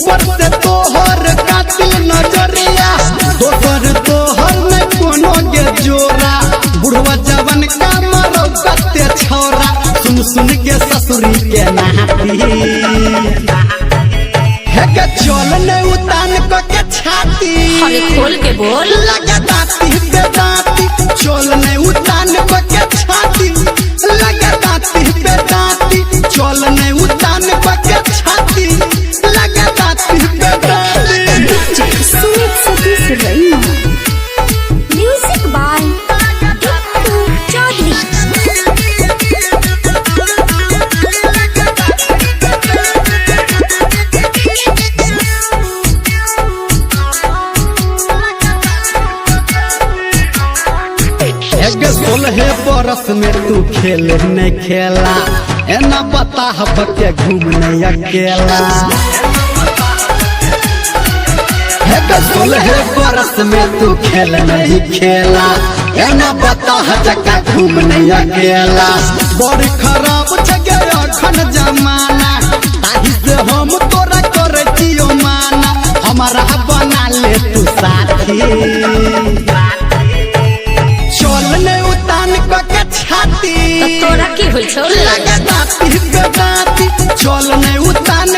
ऊपर से तोहर कातिल नजरिया दोसर तोहर में कोनो के जोरा बुढ़वा जवन का मरो कते छोरा सुन के ससुरी के नाती है के चल ने उतान को के छाती अरे खोल के बोल लगा दाती बेदाती चल ने उतान को के छाती लगा दाती बेदाती चल ने उतान को के छाती लगा दाती बेदाती म्यूजिक बाय चौधरी। एक 16 बरस में तू खेल नहीं खेला एना बता के घूमने अकेला एक 16 बरस में तू खेल नहीं खेला एना बता जका घूमने अकेला बड़ी खराब जगह अखन जमाना ताही से हम तोरा करे जियो माना हमारा बना ले तू साथी चल ने उतान को के छाती तोरा की होल छौ लगा दाती बेदाती चल ने उतान